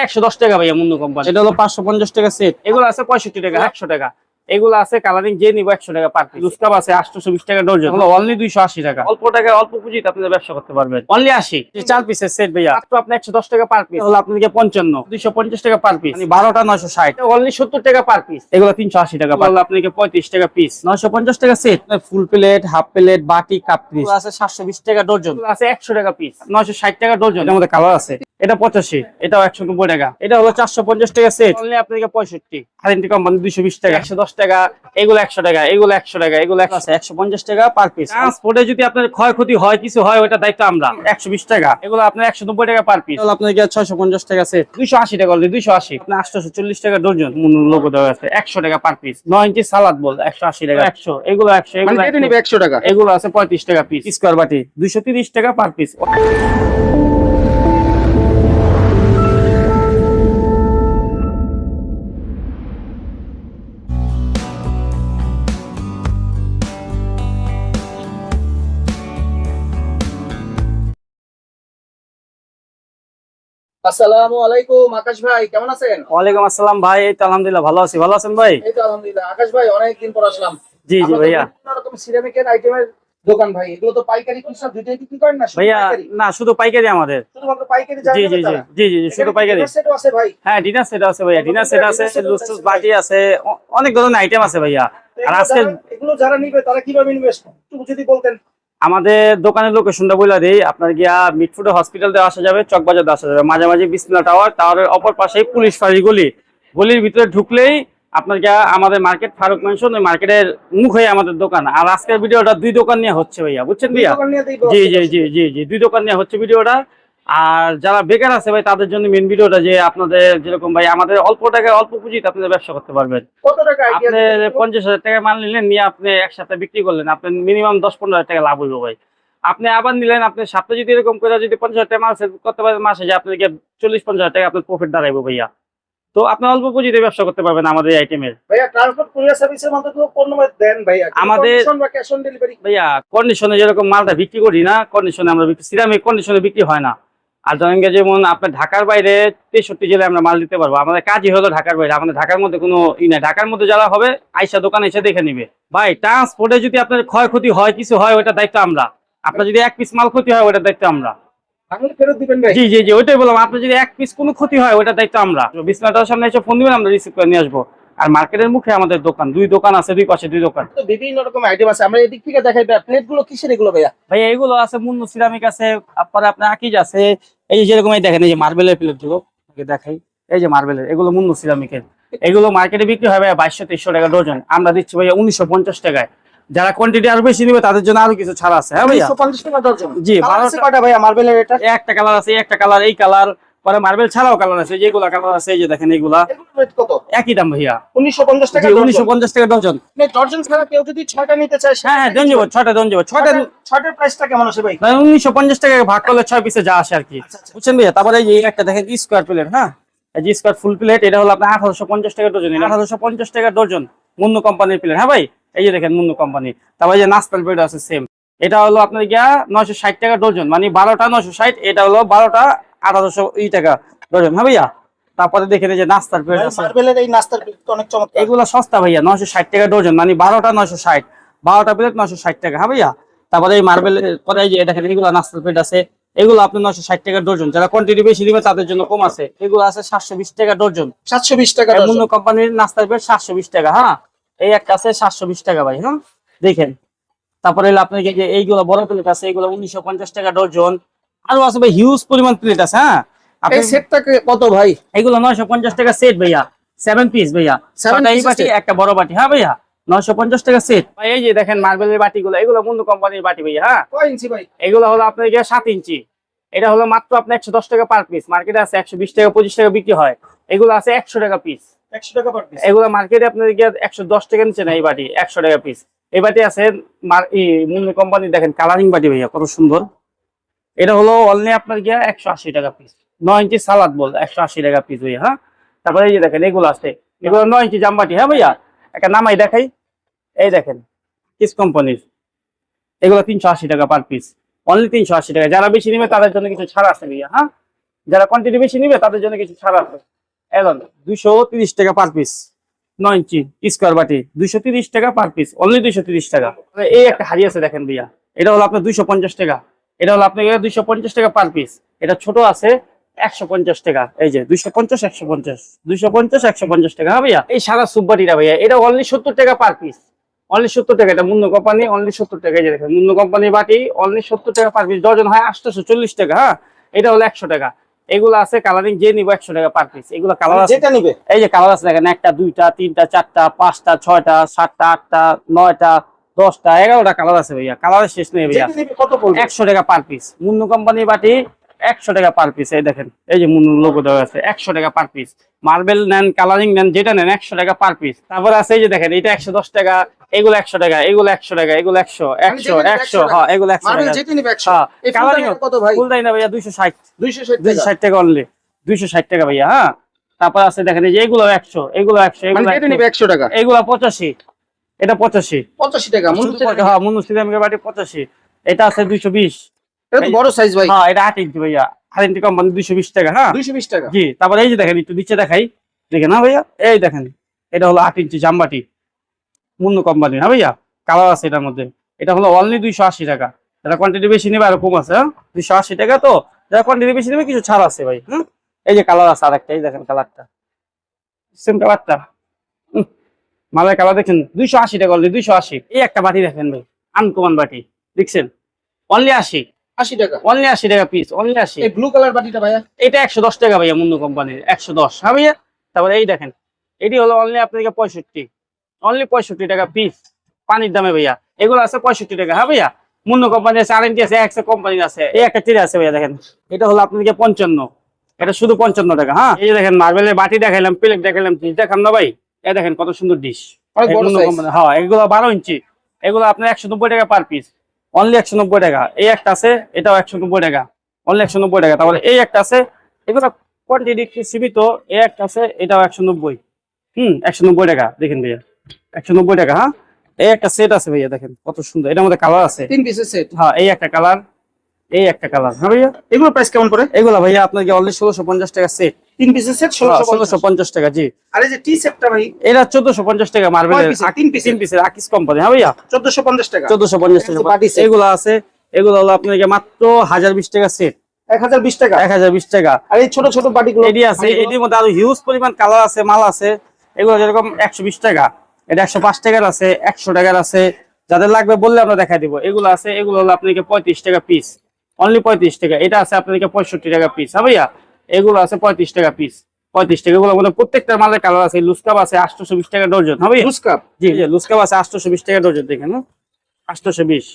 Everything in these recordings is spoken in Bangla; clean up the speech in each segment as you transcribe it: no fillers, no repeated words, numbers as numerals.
110 টাকা ভাইয়া মুন্নু কোম্পানি। এটা হলো 550 টাকা সেট। এগুলো আছে 65 টাকা, 100 টাকা। এগুলো আছে কালারিং যে নিব 100 টাকা পার পিস। লুস্কাপ আছে 820 টাকা ডজন। এগুলো অনলি 280 টাকা। অল্প টাকায় অল্প পুঁজিতে আপনি ব্যবসা করতে পারবেন। অনলি 80। 4 পিসের সেট ভাইয়া। মাত্র আপনি 110 টাকা পার পিস। হলো আপনাকে 55, 250 টাকা পার পিস। মানে 12টা 960। অনলি 70 টাকা পার পিস। এগুলো 380 টাকা পার। হলো আপনাকে 35 টাকা পিস। 950 টাকা set. Full plate, half plate, বাটি, কাপ পিস। এগুলো আছে 720 টাকা ডজন। এগুলো আছে 100 টাকা পিস। 960 টাকা ডজন। এর মধ্যে কালার আছে। এটা 85, এটাও 190 টাকা। এটা হলো 450 টাকা সেট। অনলি আপনাকে 65। ওয়ারেন্টি কোম্পানি 220 টাকা, 110 টাকা। এগুলো 100 টাকা, এগুলো 100 টাকা, এগুলো 150 টাকা পার পিস। ট্রান্সপোর্টে যদি আপনার ক্ষয়ক্ষতি হয়, কিছু হয়, ওটা দায়িত্ব আমরা। 120 টাকা। এগুলো আপনার 190 টাকা পার পিস। এগুলো আপনাকে 650 টাকা সেট। 280 টাকা অলরেডি 280। আপনার 840 টাকা ডজন। লোগো দেওয়া আছে। 100 টাকা পার পিস। 9 ইঞ্চি সালাদ বল 180 টাকা। 100, এগুলো 100, এগুলো কেটে নিবে 100 টাকা। এগুলো আছে 35 টাকা পিস। স্কয়ার বাটি 230 টাকা পার পিস। আসসালামু আলাইকুম আকাশ ভাই, কেমন আছেন? ওয়ালাইকুম আসসালাম ভাই। এই তো আলহামদুলিল্লাহ ভালো আছি। ভালো আছেন ভাই? এই তো আলহামদুলিল্লাহ। আকাশ ভাই, অনেকদিন পর আসলাম। জি জি ভাইয়া। বিভিন্ন রকম সিরামিকের আইটেমের দোকান ভাই। এগুলো তো পাইকারি খুচরা দুইটাই বিক্রি করেন না? শুধু ভাইয়া পাইকারি? না, শুধু পাইকারি আমাদের। শুধুমাত্র পাইকারি জি জি জি জি জি জি, শুধু পাইকারি। সেটও আছে ভাই? হ্যাঁ, ডিনার সেট আছে ভাইয়া। ডিনার সেট আছে, লুস্টুস বাটি আছে, অনেক ধরনের আইটেম আছে ভাইয়া। আর আজকে এগুলো যারা নিবে তারা কিভাবে নিবে একটু যদি বলতেন। আমাদের দোকানের লোকেশনটা বলে দিই। আপনার গিয়া মিটফুডে হসপিটাল দিয়ে আসা যাবে, চকবাজার দিয়ে আসা যাবে, মাঝামাঝি বিসমিল্লাহ টাওয়ার, টাওয়ারের অপর পাশেই পুলিশ ফাঁড়ি গলি। গলির ভিতরে ঢুকলেই আপনার গিয়া আমাদের মার্কেট ফারুক মেনশন, ওই মার্কেটের মুখ হয়ে আমাদের দোকান। আর আজকের ভিডিওটা 2 দোকান নিয়ে হচ্ছে ভাইয়া, বুঝছেন ভাইয়া? জি জি জি জি জি, 2 দোকান নিয়ে হচ্ছে ভিডিওটা। আর যারা বেকার আছে ভাই, তাদের জন্য মেন ভিডিওটা, যে আপনাদের যেরকম ভাই আমাদের অল্প টাকায় অল্প পুঁজিতে আপনাদের ব্যবসা করতে পারবেন। কত টাকা আইডিয়া? আপনি 50,000 টাকা মাল নিলেন, নিয়ে আপনি একসাথে বিক্রি করলেন, আপনার মিনিমাম 10-15,000 টাকা লাভ হইব ভাই। আপনি আবার নিলেন, আপনি সপ্তাহে যদি এরকম করে যদি 50,000 টাকা মাল সেল করতে পারেন, মাসে যে আপনাকে 40-50,000 টাকা আপনার প্রফিট দাঁড়াইবো ভাইয়া। তো আপনি অল্প পুঁজিতে ব্যবসা করতে পারবেন আমাদের এই আইটেমের। ভাইয়া ট্রান্সপোর্ট কুরিয়ার সার্ভিসের মধ্যে তো পণ্য দেন ভাইয়া, আমাদের কন্ডিশন বা ক্যাশ অন ডেলিভারি? ভাইয়া কন্ডিশনে যেরকম মালটা বিক্রি করি না, কন্ডিশনে আমরা বিক্রি, সিরামিক কন্ডিশনে বিক্রি হয় না। আর ধরেন গিয়ে যেমন আপনার ঢাকার বাইরে 63 জেলায় আমরা মাল দিতে পারবো। আমাদের কাজই হলো ঢাকার বাইরে, আমাদের ঢাকার মধ্যে কোনো নাই। ঢাকার মধ্যে যারা হবে, আইসা দোকানে এসে দেখে নিবে ভাই। ট্রান্সপোর্টে যদি আপনার ক্ষয়ক্ষতি হয়, কিছু হয়, ওটা দায়িত্ব আমরা। আপনার যদি 1 পিস মাল ক্ষতি হয়, ওটার দায়িত্ব আমরা। ভাঙলে ফেরত দিবেন ভাই? জি জি জি, ওইটাই বললাম। আপনার যদি 1 পিস কোনো ক্ষতি হয়, ওটার দায়িত্ব আমরা। বিসমিল্লাহর সামনে এসে ফোন দিবেন, আমরা রিসিভ করে নিয়ে আসবো। আর মার্কেটের মুখে আমাদের দোকান, 2 দোকান আছে, 2 পাশে 2 দোকান। তো বিভিন্ন রকম আইটেম আছে, আমরা এদিক থেকে দেখাই। প্লেট গুলো কিসের এগুলো ভাইয়া? ভাই এগুলো আছে মুন্নু সিরামিক আছে, তারপরে আপনার আকিজ আছে। এই যে যেরকম এই দেখেন, এই যে মার্বেলের প্লেট গুলো দেখাই, এই যে মার্বেলের, এগুলো মুন্নু সিরামিকের। এগুলো মার্কেটে বিক্রি হয় ভাই 2200-2300 টাকা ডজন। আমরা দিচ্ছি ভাইয়া 1950 টাকায়। যারা কোয়ান্টিটি আরো বেশি নিবে, তাদের জন্য আরো কিছু ছাড় আছে। হ্যাঁ ভাইয়া, 150 টাকা ডজন। জি। 12 কয়টা ভাইয়া মার্বেলের? এটা একটা কালার আছে, একটা কালার এই কালার, পরে মার্বেল ছাড়াও কালার আছে, যেগুলা কালার আছে এই যে দেখেন, এগুলা এগুলোর রেট কত? একই দাম ভাইয়া, 1950 টাকা জি, ডজন। 1950 টাকা ডজন। মানে ডজন ছাড়া কেউ যদি 6টা নিতে চায়? হ্যাঁ হ্যাঁ, দেন যাবো 6টা, দেন যাবো 6টা। 6টার প্রাইসটা কেমন আসে ভাই? 1950 টাকা ভাগ করলে 6 পিসে যা আসে আর কি, আচ্ছা, আচ্ছা। বুঝছেন ভাইয়া? তারপরে এই যে একটা দেখেন স্কোয়ার প্লেট, হ্যাঁ, এই যে স্কোয়ার ফুল প্লেট, এটা হলো আপনার 1850 টাকা ডজন। 1850 টাকা ডজন মুন্নু কোম্পানির প্লেট। হ্যাঁ ভাই, এই যে দেখেন মুন্নু কোম্পানি। তারপরে এই যে নাস্তার প্লেট আছে সেম, এটা হলো আপনার গিয়া 960 টাকা ডজন, মানে 12টা 960। এটা হলো 12টা 1800 টাকা ডজন। হ্যাঁ ভাইয়া, তারপরে দেখেন এই যে নাস্তার প্লেট আছে। মার্বেলের এই নাস্তার প্লেট তো অনেক চমৎকার। এগুলো সস্তা ভাইয়া, 960 টাকা ডজন, মানে 12টা 960, 12টা প্লেট 960 টাকা। হ্যাঁ ভাইয়া, তারপরে এই মার্বেলের পরে এই যে দেখেন, এগুলো নাস্তার প্লেট আছে, এগুলো আপনি 960 টাকা ডজন। যারা কোয়ান্টিটি বেশি দিবে, তাদের জন্য কম আছে। এগুলো আছে 720 টাকা ডজন। 720 টাকা মুন্নু ডজন। কোম্পানির নাস্তার প্লেট 720 টাকা। হ্যাঁ, এই একটা আছে 720 টাকা ভাই। হ্যাঁ দেখেন, তারপরে হলো আপনার যে এইগুলো বড় প্লেট আছে, এগুলো 1950 টাকা ডজন। আরো আছে ভাই, হিউজ পরিমাণ প্লেট আছে। হ্যাঁ, এই সেটটা কত ভাই? এগুলো 950 টাকা সেট ভাইয়া, 7 পিস ভাইয়া, 7টা এই বাটি, একটা বড় বাটি। হ্যাঁ ভাইয়া, 950 টাকা সেট ভাই। এই যে দেখেন মার্বেলের বাটিগুলো, এগুলো মুন্নু কোম্পানির বাটি ভাইয়া। হ্যাঁ, কয় ইঞ্চি ভাই? এগুলো হলো আপনার গিয়ে 7 ইঞ্চি। এটা হলো মাত্র আপনার 110 টাকা পার পিস। মার্কেটে আছে 120 টাকা 25 টাকা বিক্রি হয়। এগুলো আছে 100 টাকা পিস। 100 টাকা পার পিস। এগুলো মার্কেটে আপনার গিয়ে 110 টাকা নিচে না, এই বাটি 100 টাকা পিস। এই বাটি আছে মুন্নু কোম্পানির, দেখেন কালারিং বাটি ভাইয়া, কত সুন্দর। এটা হলো অনলি আপনার গিয়া 180 টাকা পিস। 9 ইঞ্চি সালাদ বল 180 টাকা পিস ভাইয়া। হ্যাঁ, তারপরে এই যে দেখেন এগুলো আছে, এগুলো 9 ইঞ্চি জামবাটি। হ্যাঁ ভাইয়া, একটা নামাই দেখাই, এই দেখেন কিস কোম্পানির, এগুলো 380 টাকা পার পিস, অনলি 380 টাকা। যারা বেশি নেবে, তাদের জন্য কিছু ছাড় আছে ভাইয়া। হ্যাঁ, যারা কোয়ান্টিটি বেশি নিবে তাদের জন্য কিছু ছাড় আছে। এখন 230 টাকা পার পিস, 9 ইঞ্চি স্কোয়ার বাটি 230 টাকা পার পিস, অনলি 230 টাকা। এই একটা হাড়ি আছে দেখেন ভাইয়া, এটা হলো আপনার 250 টাকা, এটা হলো আপনার 250 টাকা পার পিস। এটা ছোট আছে 150 টাকা, এই যে 250 150 250 150 টাকা। হ্যাঁ ভাইয়া, এই সাদা সুপ বাটিটা ভাইয়া এটা অনলি 70 টাকা পার পিস, অনলি 70 টাকা। এটা মুন্নু কোম্পানি, অনলি 70 টাকা। এই যে দেখেন মুন্নু কোম্পানি বাটি, অনলি 70 টাকা পার পিস। ডজন হয় 840 টাকা। হ্যাঁ, এটা হলো 100 টাকা। এগুলো আছে কালারিং, যে নিব 100 টাকা পার পিস। এগুলো কালার আছে, যেটা নিবে এই যে কালার আছে দেখেন, 1টা 2টা 3টা 4টা 5টা 6টা 7টা 8টা 9টা 10টা 11টা কালার আছে ভাইয়া, কালারের শেষ নেই ভাইয়া। যেটা নিবে কত পড়বে? 100 টাকা পার পিস। মুন্নু কোম্পানি বাটি 100 টাকা পার পিস। এই দেখেন, এই যে মুন্নু লোগো দেওয়া আছে, 100 টাকা পার পিস। মার্বেল নেন, কালারিং নেন, যেটা নেন 100 টাকা পার পিস। তারপরে আছে এই যে দেখেন, এটা 110 টাকা, এগুলো 100 টাকা, এগুলো 100 টাকা, এগুলো 100 100 100। হ্যাঁ, এগুলো 100 মার্বেল টাকা। যেটা নিবে 100। হ্যাঁ, এই কালারিং কত ভাই? ফুল দেয় না ভাইয়া, 260 260 টাকা। 260 টাকা অনলি, 260 টাকা ভাইয়া। হ্যাঁ, তারপর আছে দেখেন এই যে এগুলো 100, এগুলো 100, মানে এগুলো যেটা নিবে 100 টাকা। এগুলো 85, এটা 85 85 টাকা। হ্যাঁ, মুন্নু সিরামিকের বাটি 85। এটা আছে 220। এটা তো বড় সাইজ ভাই। হ্যাঁ, এটা 8 ইঞ্চি ভাইয়া, 8 ইঞ্চি কোম্পানি 220 টাকা। হ্যাঁ 220 টাকা। জি, তারপরে এই যে দেখেন, একটু নিচে দেখাই, দেখেন। হ্যাঁ ভাইয়া, এই দেখেন, এটা হলো 8 ইঞ্চি জামবাটি, মুন্নু কোম্পানি। হ্যাঁ ভাইয়া, কালার আছে এটার মধ্যে। এটা হলো অনলি 280 টাকা। যারা কোয়ান্টিটি বেশি নেবে আরো কম আছে। হ্যাঁ, 280 টাকা। তো যারা কোয়ান্টিটি বেশি নেবে কিছু ছাড় আছে ভাই। হুম, এই যে কালার আছে আরেকটা, এই দেখেন কালারটা, সেম কালারটা। মালের কালার দেখেন, 280 টাকা অনলি, 280। এই একটা বাটি দেখেন ভাই, আনকমন বাটি, দেখছেন, অনলি 80, 80 টাকা। অনলি 80 টাকা পিস, অনলি 80। এই ব্লু কালার বাটিটা ভাইয়া? এটা 110 টাকা ভাইয়া, মুন্নু কোম্পানির 110। হ্যাঁ ভাইয়া, তারপরে এই দেখেন, এটি হলো অনলি আপনাকে 65, অনলি 65 টাকা পিস, পানির দামে ভাইয়া। এগুলো আছে 65 টাকা। হ্যাঁ ভাইয়া, মুন্নু কোম্পানি আছে, আরএনটি আছে, এক্স কোম্পানি আছে। এই একটা টিরে আছে ভাইয়া, দেখেন, এটা হলো আপনাকে 55, এটা শুধু 55 টাকা। হ্যাঁ, এই যে দেখেন মার্বেলের বাটি দেখাইলাম, প্লেট দেখাইলাম, ডিশ দেখাম না ভাই, এই দেখেন কত সুন্দর ডিশ, অনেক বড় মুন্নু সাইজ। কোম্পানি। হ্যাঁ, এগুলো 12 ইঞ্চি, এগুলো আপনার 190 টাকা পার পিস, অনলি 190 টাকা। এই একটা আছে, এটাও 190 টাকা, অনলি 190 টাকা। তারপরে এই একটা আছে, এগুলো কোয়ান্টিটি সীমিত। এই একটা আছে, এটাও 190, 190 টাকা। দেখেন ভাইয়া, 190 টাকা। হ্যাঁ, এই একটা সেট আছে ভাইয়া, দেখেন কত সুন্দর, এটার মধ্যে কালার আছে। 3 পিসের সেট। হ্যাঁ, এই একটা কালার, এই একটা কালার। হ্যাঁ ভাইয়া, এগুলো প্রাইস কেমন পড়ে? এগুলা ভাইয়া আপনাকে অনলি 1650 টাকা সেট, 3 পিসের সেট 1650। 1650 টাকা। জি, আর এই যে টি সেটটা ভাই? এটা 1450 টাকা, মার্বেলের কয় পিসের? 3 পিসের আকিস কোম্পানি। হ্যাঁ ভাইয়া, 1450 টাকা। 1450 টাকা বাটি সেট। এগুলো আছে, এগুলো হলো আপনাকে মাত্র 1020 টাকা সেট, 1020 টাকা। 1020 টাকা। আর এই ছোট ছোট বাটিগুলো? এডি আছে, এটির মধ্যে আরো হিউজ পরিমাণ কালার আছে, মাল আছে। এগুলো যেরকম 120 টাকা, এটা 105 টাকার আছে, 100 টাকার আছে। যাদের লাগবে বললে আমরা দেখাই দিব। এগুলো আছে, এগুলো হলো আপনাকে 35 টাকা পিস, অনলি 35 টাকা। এটা আছে আপনাকে 65 টাকা পিস। হ্যাঁ ভাইয়া, এগুলো আছে 35 টাকা পিস, 35 টাকা। এগুলো মধ্যে প্রত্যেকটা মালের কালার আছে। লুসকাপ আছে 820 টাকা ডজন। হ্যাঁ ভাইয়া, লুজ কাপ? জি জি, লুসকাপ আছে 820 টাকা ডজন, দেখেন, 820।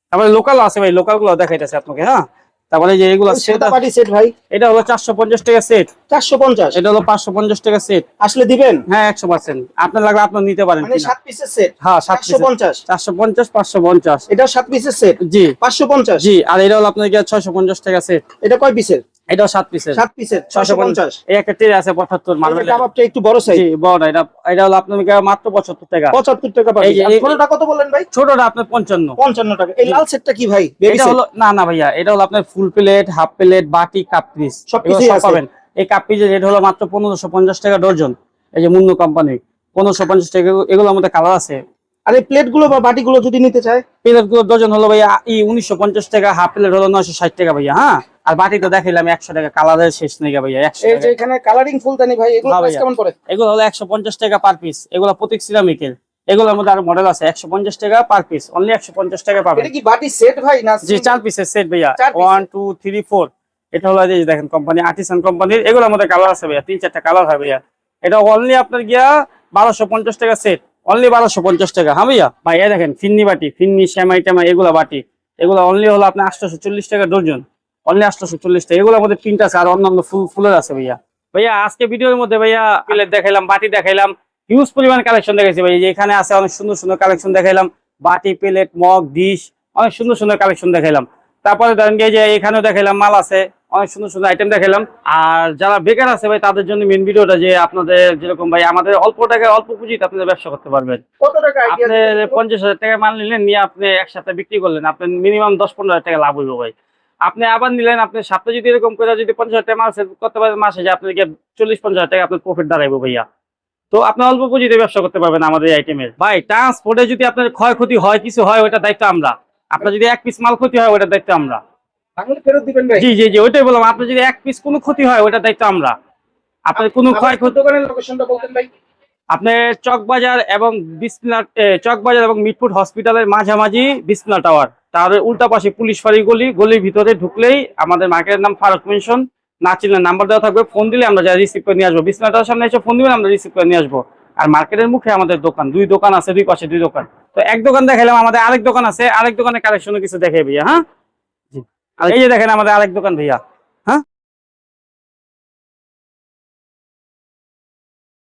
তারপরে লোকাল আছে ভাই, লোকাল গুলো দেখাইতেছে আপনাকে। হ্যাঁ, তারপরে যে এগুলো সেট, বাটি সেট ভাই? এটা হলো 450 টাকা সেট, 450। এটা হলো 550 টাকা সেট। আসলে দিবেন? হ্যাঁ, 100%। আপনার লাগলে আপনি নিতে পারেন মানে কিনা। 7 পিসের সেট? হ্যাঁ, 7 পিস, 450। 450 550। এটা 7 পিসের সেট? জি 550। জি, আর এটা হলো আপনাকে 650 টাকা সেট। এটা কয় পিসের? এটাও 7 পিসের। 7 পিসের 650। এই একটা ট্রে আছে 75 এই মার্বেলের। কাবাবটা একটু বড় সাইজ। জি, বড়। এটা এটা হলো আপনাকে মাত্র 75 টাকা। 75 টাকা পাবেন। এই যে আর ছোটটা কত বললেন ভাই? ছোটটা আপনার 55। 55 টাকা। এই লাল সেটটা কি ভাই? বেবি এটা সেট? হলো না না ভাইয়া, এটা হলো আপনার ফুল প্লেট, হাফ প্লেট, বাটি, কাপ পিস, সবকিছুই আছে। পাবেন। এই কাপ পিসের রেট হলো মাত্র 1550 টাকা ডজন। এই যে মুন্নু কোম্পানি, 1550 টাকা। এগুলোর মধ্যে কালার আছে। আর এই প্লেট গুলো বা বাটি গুলো যদি নিতে চায়? প্লেট গুলো ডজন হলো ভাইয়া 1950 টাকা, হাফ প্লেট হলো 960 টাকা ভাইয়া। হ্যাঁ, আর বাটি তো দেখাইলাম 100 টাকা, কালারের শেষ নেই ভাইয়া, 100 এই টাকা। যে এখানে কালারিং ফুলদানি ভাই, এগুলো হ্যাঁ প্রাইস ভাইয়া, কেমন পড়ে? এগুলো হলো 150 টাকা পার পিস। এগুলো প্রতীক সিরামিকের। এগুলোর মধ্যে আরো মডেল আছে। 150 টাকা পার পিস, অনলি 150 টাকা পাবেন। এটা কি বাটি সেট ভাই না? জি, 4 পিসের সেট ভাইয়া, 4 piece 1 2 3 4। এটা হলো এই যে দেখেন কোম্পানি, আর্টিসান কোম্পানির। এগুলোর মধ্যে কালার আছে ভাইয়া, 3-4টা কালার হয় ভাইয়া। এটা অনলি আপনার গিয়া 1250 টাকা সেট, অনলি 1250 টাকা। হ্যাঁ ভাইয়া, ভাই এই দেখেন ফিন্নি বাটি, ফিন্নি সেমাই টেমাই, এগুলা বাটি, এগুলো অনলি হলো আপনার 840 টাকা ডজন, অনলি 840 টাকা। এগুলোর মধ্যে প্রিন্ট আছে, আর অন্যান্য ফুলের আছে ভাইয়া। ভাইয়া আজকে ভিডিওর মধ্যে ভাইয়া প্লেট দেখাইলাম, বাটি দেখাইলাম, হিউজ পরিমাণ কালেকশন দেখাইছি ভাই। যে এখানে আছে অনেক সুন্দর সুন্দর কালেকশন দেখাইলাম, বাটি, প্লেট, মগ, ডিশ, অনেক সুন্দর সুন্দর কালেকশন দেখাইলাম। তারপরে ধরেন গিয়ে যে এখানেও দেখাইলাম, মাল আছে, অনেক সুন্দর সুন্দর আইটেম দেখাইলাম। আর যারা বেকার আছে ভাই, তাদের জন্য মেন ভিডিওটা, যে আপনাদের যেরকম ভাই আমাদের অল্প টাকায় অল্প পুঁজিতে আপনাদের ব্যবসা করতে পারবেন। কত টাকা আইডিয়া? আপনি 50,000 টাকা মাল নিলেন, নিয়ে আপনি একসাথে বিক্রি করলেন, আপনার মিনিমাম 10-15 হাজার টাকা লাভ হইব ভাই। আপনি আবার নিলেন, আপনি সপ্তাহে যদি এরকম করে যদি 50,000 টাকা মাল সেল করতে পারেন, মাসে যে আপনাকে 40-50,000 টাকা আপনার প্রফিট দাঁড়াইবো ভাইয়া। তো আপনি অল্প পুঁজিতে ব্যবসা করতে পারবেন আমাদের এই আইটেমের। ভাই ট্রান্সপোর্টে যদি আপনার ক্ষয়ক্ষতি হয়, কিছু হয়, ওটার দায়িত্ব আমরা। আপনার যদি এক পিস মাল ক্ষতি হয়, ওটার দায়িত্ব আমরা। ভাঙলে ফেরত দিবেন ভাই? জি জি জি, ওইটাই বললাম, আপনার যদি এক পিস কোনো ক্ষতি হয়, ওটার দায়িত্ব আমরা। আপনার কোনো ক্ষয়ক্ষতি, দোকানের লোকেশনটা বলতেন ভাই? আপনি চকবাজার এবং চকবাজার এবং মিটফুট হসপিটালের মাঝামাঝি বিসমিল্লাহ টাওয়ার, তার উল্টা পাশে পুলিশ ফাঁড়ি গলি, গলির ভিতরে ঢুকলেই আমাদের মার্কেটের নাম ফারুক মেনশন। না চিনলে নাম্বার দেওয়া থাকবে, ফোন দিলে আমরা যা রিসিভ করে নিয়ে আসবো। বিসমিল্লাহ টাওয়ার সামনে এসে ফোন দিবেন, আমরা রিসিভ করে নিয়ে আসবো। আর মার্কেটের মুখে আমাদের দোকান, দুই দোকান আছে, দুই পাশে দুই দোকান। তো এক দোকান দেখাইলাম, আমাদের আরেক দোকান আছে, আরেক দোকানের কালেকশনও কিছু দেখে ভাইয়া। হ্যাঁ জি, আর এই যে দেখেন আমাদের আরেক দোকান ভাইয়া। হ্যাঁ।